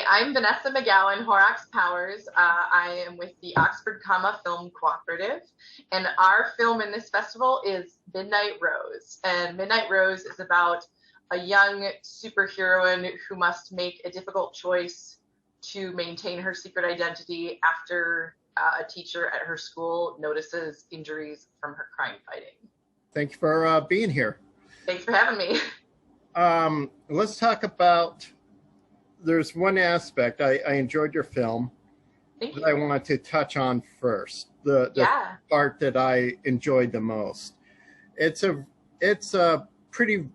I'm Vanessa McGowan, Horax Powers. I am with the Oxford Comma Film Cooperative, and our film in this festival is Midnight Rose. And Midnight Rose is about a young superheroine who must make a difficult choice to maintain her secret identity after a teacher at her school notices injuries from her crime fighting. Thank you for being here. Thanks for having me. Let's talk about, there's one aspect, I enjoyed your film Thank that you. I want to touch on first, the part that I enjoyed the most. It's a pretty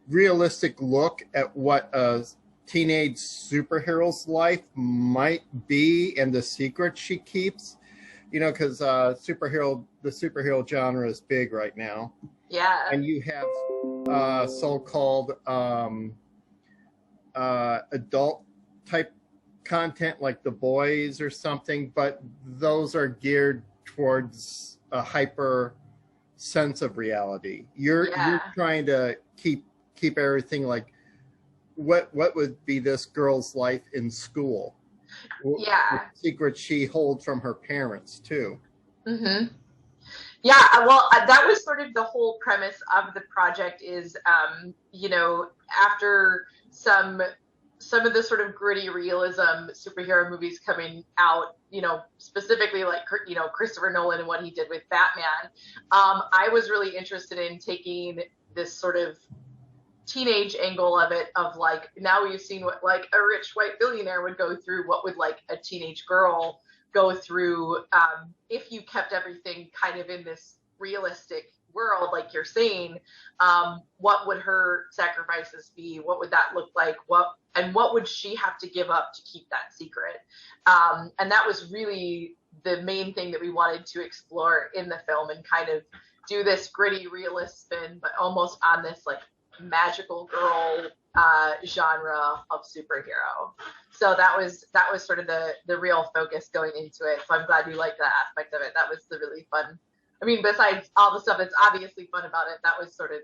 realistic look at what a teenage superhero's life might be and the secret she keeps, you know, because the superhero genre is big right now. Yeah. And you have so-called adult type content like The Boys or something, but those are geared towards a hyper sense of reality. You're trying to keep everything like what would be this girl's life in school. Yeah. The secret she holds from her parents too. Mm-hmm. Yeah, well, that was sort of the whole premise of the project is, you know, after some of the sort of gritty realism superhero movies coming out, you know, specifically like, you know, Christopher Nolan and what he did with Batman, I was really interested in taking this sort of teenage angle of it, of like, now we've seen what like a rich white billionaire would go through, what would like a teenage girl go through if you kept everything kind of in this realistic world, like you're saying. What would her sacrifices be? What would that look like? What would she have to give up to keep that secret? And that was really the main thing that we wanted to explore in the film, and kind of do this gritty realist spin, but almost on this like magical girl genre of superhero. So that was sort of the real focus going into it. So I'm glad you liked that aspect of it. That was the really fun. I mean, besides all the stuff that's obviously fun about it, that was sort of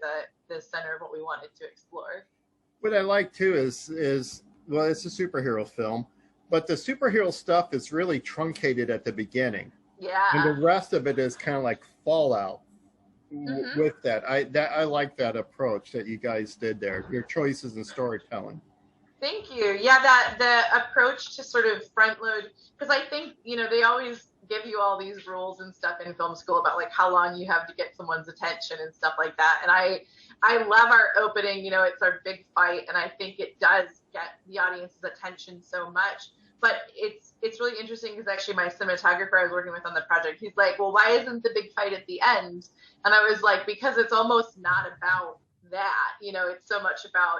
the center of what we wanted to explore. What I like too is well, it's a superhero film, but the superhero stuff is really truncated at the beginning. Yeah. And the rest of it is kind of like fallout. Mm-hmm. With that, I like that approach that you guys did there. Your choices in storytelling. Thank you. Yeah, that the approach to sort of front load, because I think, you know, they always give you all these rules and stuff in film school about like how long you have to get someone's attention and stuff like that. And I love our opening. You know, it's our big fight, and I think it does get the audience's attention so much. But it's really interesting because actually my cinematographer I was working with on the project, he's like, well, why isn't the big fight at the end? And I was like, because it's almost not about that. You know, it's so much about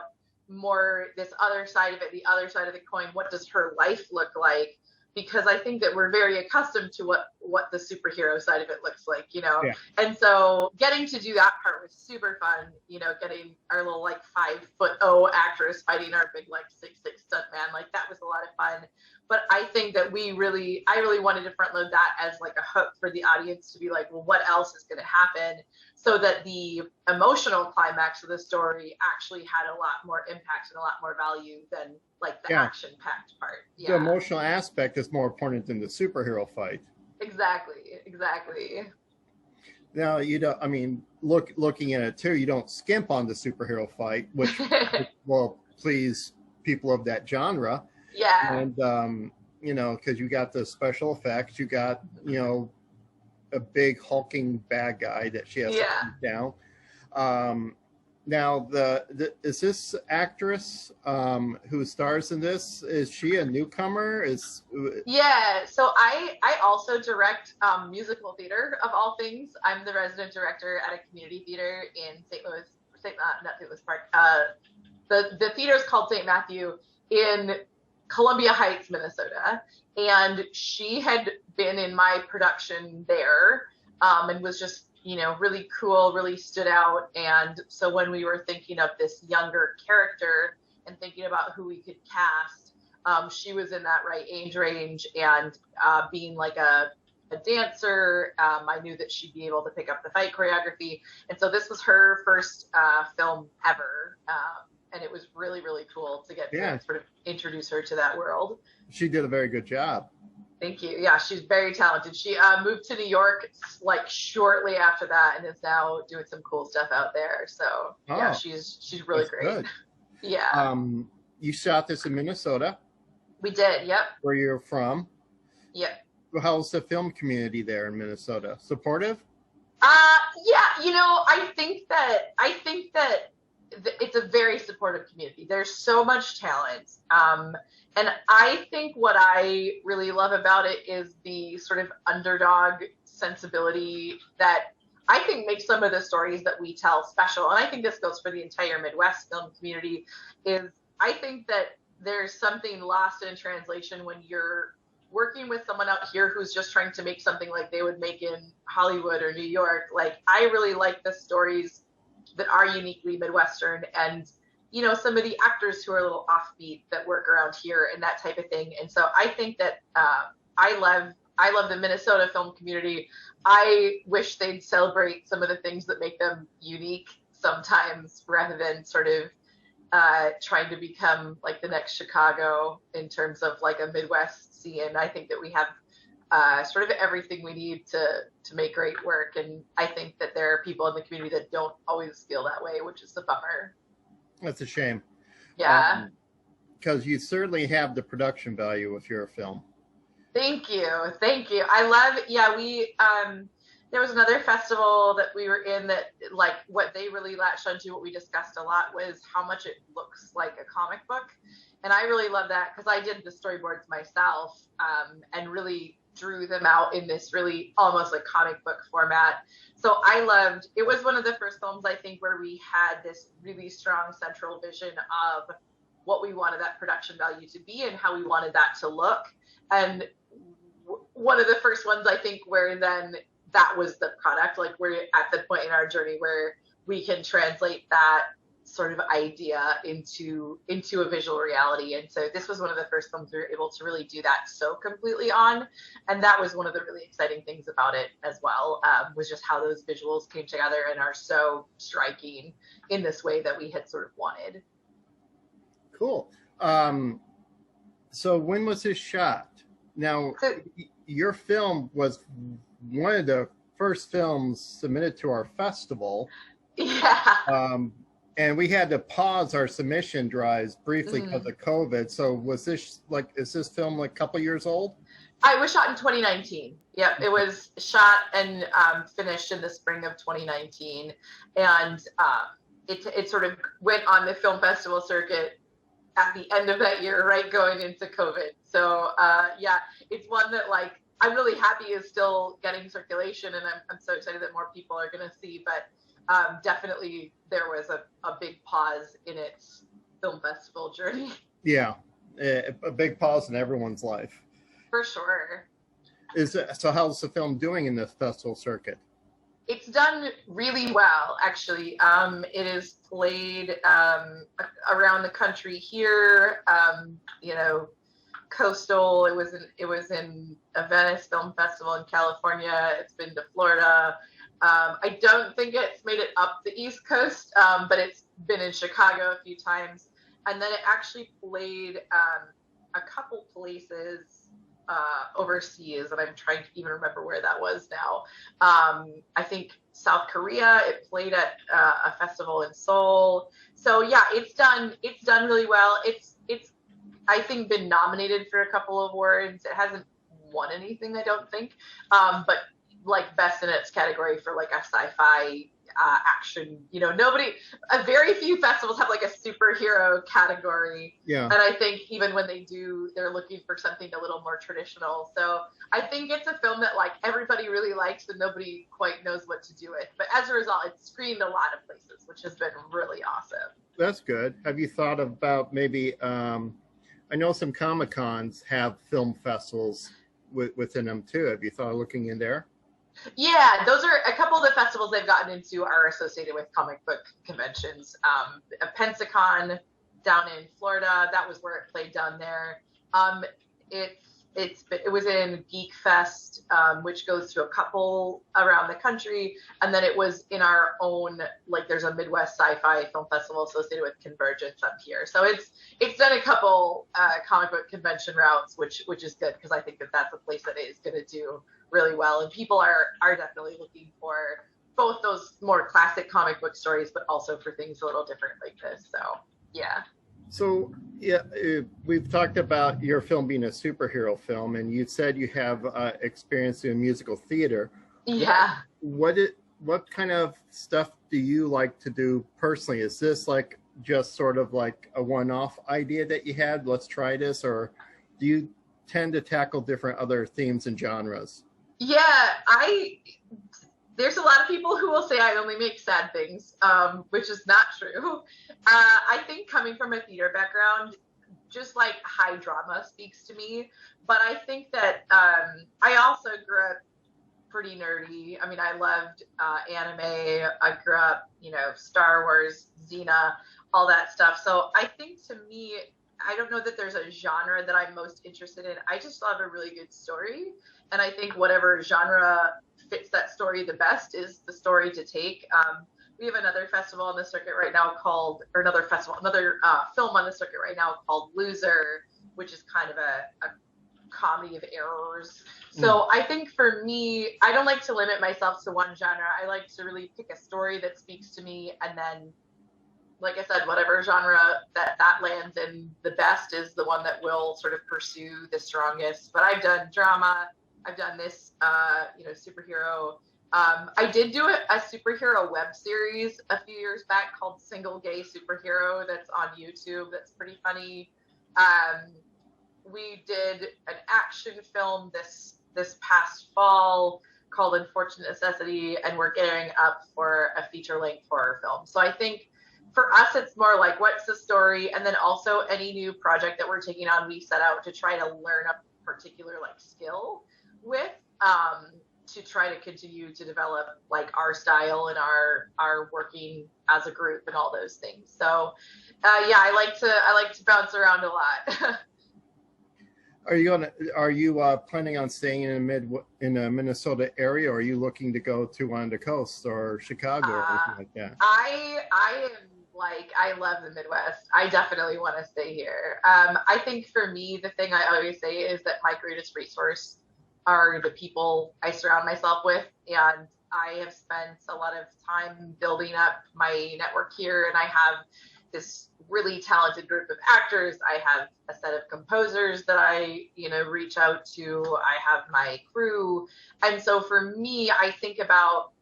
more this other side of it, the other side of the coin. What does her life look like? Because I think that we're very accustomed to what the superhero side of it looks like, you know? Yeah. And so getting to do that part was super fun, you know, getting our little like 5'0" actress fighting our big like 6'6" stuntman, like that was a lot of fun. But I think that I really wanted to front load that as like a hook for the audience to be like, well, what else is going to happen? So that the emotional climax of the story actually had a lot more impact and a lot more value than like the action-packed part. Yeah. The emotional aspect is more important than the superhero fight. Exactly. Now, you don't, I mean, looking at it too, you don't skimp on the superhero fight, which will please people of that genre. Yeah. And, you know, because you got the special effects, you got, you know, a big hulking bad guy that she has to keep down. Now, is this actress who stars in this, is she a newcomer? Yeah, so I also direct musical theater, of all things. I'm the resident director at a community theater in not St. Louis Park. The theater is called St. Matthew in Columbia Heights, Minnesota. And she had been in my production there and was just, you know, really cool, really stood out. And so when we were thinking of this younger character and thinking about who we could cast, she was in that right age range, and being like a dancer, I knew that she'd be able to pick up the fight choreography. And so this was her first film ever. and it was really, really cool to get Yeah, to sort of introduce her to that world. she did a very good job. Thank you. Yeah, she's very talented. She moved to New York like shortly after that and is now doing some cool stuff out there. So yeah, Oh, she's really that's great. good. Yeah. You shot this in Minnesota, We did. Yep. where you're from. Yep. How's the film community there in Minnesota? Supportive? Yeah, I think that it's a very supportive community. There's so much talent. And I think what I really love about it is the sort of underdog sensibility that I think makes some of the stories that we tell special. And I think this goes for the entire Midwest film community is I think that there's something lost in translation when you're working with someone out here who's just trying to make something like they would make in Hollywood or New York. Like, I really like the stories that are uniquely Midwestern and, some of the actors who are a little offbeat that work around here and that type of thing. And so I think that I love the Minnesota film community. I wish they'd celebrate some of the things that make them unique sometimes rather than sort of trying to become like the next Chicago in terms of like a Midwest scene. I think that we have sort of everything we need to make great work. And I think that there are people in the community that don't always feel that way, which is a bummer. That's a shame. Yeah. Because you certainly have the production value if you're a film. Thank you. I love, yeah, there was another festival that we were in that like what they really latched onto, what we discussed a lot was how much it looks like a comic book. And I really love that because I did the storyboards myself and really drew them out in this really almost like comic book format. So it was one of the first films I think where we had this really strong central vision of what we wanted that production value to be and how we wanted that to look. And one of the first ones I think where then that was the product, like we're at the point in our journey where we can translate that sort of idea into a visual reality. And so this was one of the first films we were able to really do that so completely on. And that was one of the really exciting things about it as well, was just how those visuals came together and are so striking in this way that we had sort of wanted. Cool. So when was this shot? Now, your film was one of the first films submitted to our festival. Yeah. And we had to pause our submission drives briefly because of COVID. So is this film like a couple years old? It was shot in 2019. Yep, it was shot and finished in the spring of 2019. And it sort of went on the film festival circuit at the end of that year, right, going into COVID. So yeah, it's one that like I'm really happy is still getting circulation, and I'm so excited that more people are going to see. But definitely there was a big pause in its film festival journey. Yeah, a big pause in everyone's life. For sure. So how's the film doing in this festival circuit? It's done really well, actually. It is played around the country here. Coastal. It was in a Venice Film Festival in California. It's been to Florida. I don't think it's made it up the East Coast, but it's been in Chicago a few times. And then it actually played a couple places overseas, and I'm trying to even remember where that was now. I think South Korea. It played at a festival in Seoul. So yeah, it's done really well. It's I think been nominated for a couple of awards. It hasn't won anything, I don't think, but like best in its category for like a sci-fi action. Very few festivals have like a superhero category. Yeah. And I think even when they do, they're looking for something a little more traditional. So I think it's a film that like everybody really likes and nobody quite knows what to do with. But as a result, it's screened a lot of places, which has been really awesome. That's good. Have you thought about maybe, I know some Comic-Cons have film festivals within them too. Have you thought of looking in there? Yeah, those are a couple of the festivals they've gotten into are associated with comic book conventions. Pensacon down in Florida, that was where it played down there. it was in Geek Fest, which goes to a couple around the country, and then it was in our own, like, there's a Midwest Sci-Fi Film Festival associated with Convergence up here. So it's done a couple comic book convention routes, which is good, because I think that that's a place that is going to do really well, and people are definitely looking for both those more classic comic book stories, but also for things a little different like this. So yeah. So, yeah, we've talked about your film being a superhero film, and you said you have experience in musical theater. Yeah. What kind of stuff do you like to do personally? Is this like just sort of like a one-off idea that you had, let's try this, or do you tend to tackle different other themes and genres? Yeah, there's a lot of people who will say I only make sad things, which is not true. I think coming from a theater background, just like high drama speaks to me. But I think that I also grew up pretty nerdy. I mean, I loved anime. I grew up, Star Wars, Xena, all that stuff. So I think, to me, I don't know that there's a genre that I'm most interested in. I just love a really good story. And I think whatever genre fits that story the best is the story to take. We have another festival on the circuit right now another film on the circuit right now called Loser, which is kind of a comedy of errors. So I think for me, I don't like to limit myself to one genre. I like to really pick a story that speaks to me, and then, like I said, whatever genre that lands in the best is the one that will sort of pursue the strongest. But I've done drama. I've done this, superhero. I did do a superhero web series a few years back called Single Gay Superhero that's on YouTube. That's pretty funny. We did an action film this past fall called Unfortunate Necessity, and we're gearing up for a feature-length horror film. So I think for us, it's more like, what's the story? And then also any new project that we're taking on, we set out to try to learn a particular skill with, to try to continue to develop our style and our working as a group and all those things. So I like to bounce around a lot. Are you planning on staying in the Minnesota area, or are you looking to go to on the coast or Chicago or anything like that? I am I love the Midwest. I definitely want to stay here. I think for me, the thing I always say is that my greatest resource are the people I surround myself with. And I have spent a lot of time building up my network here, and I have this really talented group of actors. I have a set of composers that I, reach out to. I have my crew. And so for me, I think about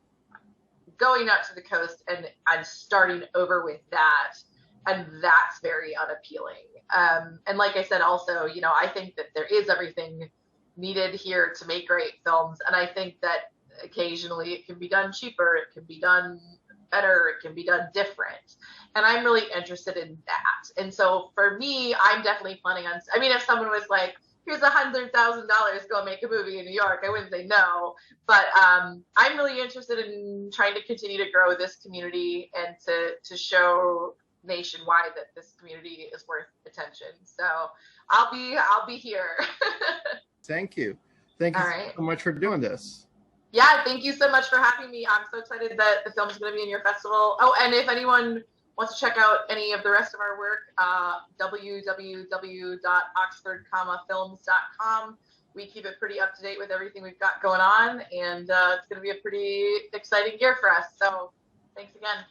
going out to the coast and starting over with that. And that's very unappealing. And like I said, also, I think that there is everything needed here to make great films. And I think that occasionally it can be done cheaper, it can be done better, it can be done different. And I'm really interested in that. And so for me, I'm definitely planning on, if someone was like, here's $100,000, go make a movie in New York, I wouldn't say no. But I'm really interested in trying to continue to grow this community and to show nationwide that this community is worth attention. So I'll be here. Thank you. Thank you so much for doing this. Yeah, thank you so much for having me. I'm so excited that the film is going to be in your festival. Oh, and if anyone wants to check out any of the rest of our work, www.oxford-films.com. We keep it pretty up to date with everything we've got going on, and it's going to be a pretty exciting year for us. So thanks again.